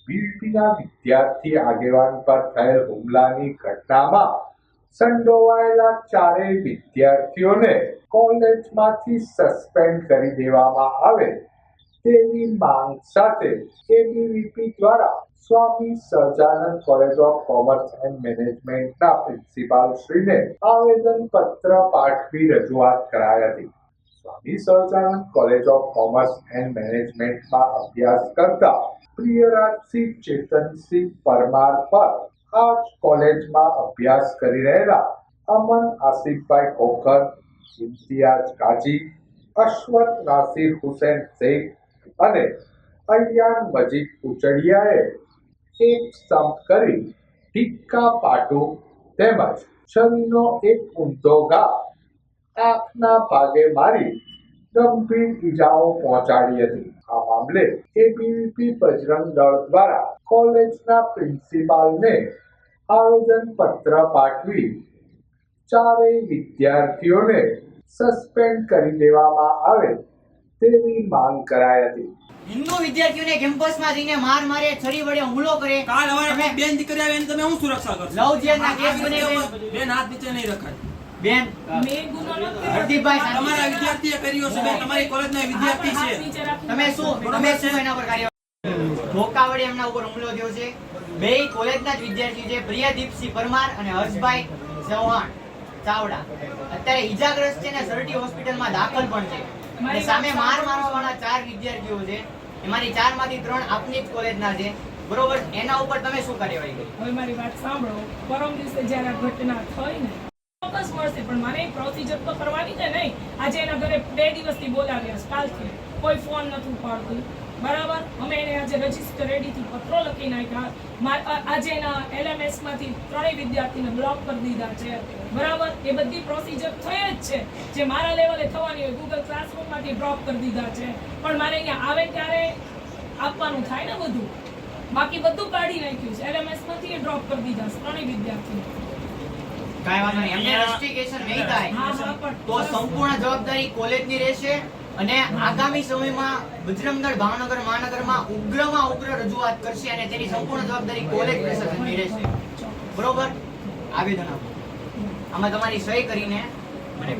એબીવીપીના વિદ્યાર્થી આગેવાન પર થયેલ હુમલાની ઘટનામાં સંડોવાયેલા ચારેય વિદ્યાર્થીઓને કોલેજમાંથી સસ્પેન્ડ કરી દેવામાં આવે તેવી માંગ સાથે એબીવીપી દ્વારા Swami Sahajanand college of commerce and મેનેજમેન્ટના પ્રિન્સિપાલ શ્રીને આવેદનપત્ર પાઠવી રજૂઆત કરાઈ હતી. Swami Sahajanand college of commerce and મેનેજમેન્ટમાં અભ્યાસ કરતા પ્રિયરાજસિંહ ચેતનસિંહ પરમાર પર આ કોલેજમાં અભ્યાસ કરી રહેલા અમન આસિફભાઈ ખોખર, ઇમ્તિયાઝ કાજી, અશવત નાસિર હુસૈન શેખ અને અયાન મજીદ કુચડિયાએ એક સ્તંભ કરી હિક્કા પાટું તેમજ છરીનો એક ઊંધો ઘા આંખના ભાગે મારી ગંભીર ઈજાઓ પહોંચાડી હતી. આ મામલે એબીવીપી બજરંગ દળ દ્વારા કોલેજના પ્રિન્સિપાલને આવેદનપત્ર પાઠવી ચારેય વિદ્યાર્થીઓને સસ્પેન્ડ કરી દેવામાં આવે તેવી માંગ કરાઈ હતી. હિન્દુ વિદ્યાર્થીઓને કેમ્પસમાં જઈને માર મારે, છરી વડે હુમલો કરે, કાલ અમારે બેન દીકરી આવે એને તમે શું સુરક્ષા કરશો? લવ જેલના કેસ બને બેન હાથ નીચે નહીં રખાય. બેન હરદીપભાઈ તમારા વિદ્યાર્થીએ કર્યો છે, બેન તમારી કોલેજના વિદ્યાર્થી છે. તમે શું એના પર કાર્યવાહી ધોકા વડે એમના ઉપર હુમલો થયો છે. બે કોલેજના જ વિદ્યાર્થી છે, પ્રિયદીપસિંહ પરમાર અને હર્ષભાઈ ચૌહાણ ચાવડા. અત્યારે ઈજાગ્રસ્ત છે ને સરટી હોસ્પિટલમાં દાખલ પણ છે. અને સામે માર મારવાવાળા 4 વિદ્યાર્થીઓ છે, એમાંથી 4 માંથી 3 આપની જ કોલેજના છે. બરોબર, એના ઉપર તમે શું કાર્યવાહી કરી? હવે મારી વાત સાંભળો. પરમ દિવસે જ્યારે આ ઘટના થઈ ને ચોક્કસ મળશે, પણ મને પ્રોસિજર તો કરવાની છે નહીં. આજે એના ઘરે 2 દિવસથી બોલાવ્યા, કાલથી કોઈ ફોન નથી ઉપાડતું. બરાબર, અમે એને આજે રજીસ્ટર રેડીથી પત્રો લખી નાખ્યા. આજે એના LMS માંથી 3 વિદ્યાર્થીને બ્લોક કરી દીધા છે. બરાબર, એ બધી પ્રોસિજર થઈ જ છે જે મારા લેવલે થવાની હોય. ગૂગલ ક્લાસરૂમ માંથી ડ્રોપ કરી દીધા છે, પણ મારે અહીંયા આવે ત્યારે આપવાનું થાય ને બધું. બાકી બધું કાઢી નાખ્યું છે. LMS માંથી ડ્રોપ કરી દીધા 3 વિદ્યાર્થીઓ. કાઈ વાંધો નહીં, એમને રસ્ટિકેશન નહીં થાય તો સંપૂર્ણ જવાબદારી કોલેજની રહેશે. અને આગામી સમયમાં બજરંગ દળ ભાવનગર મહાનગરમાં ઉગ્રમાં ઉગ્ર રજૂઆત કરશે અને તેની સંપૂર્ણ જવાબદારી કોલેજ પ્રશાસનની રહેશે. બરોબર, આવેદન આપો. આમાં તમારી સહી કરીને મને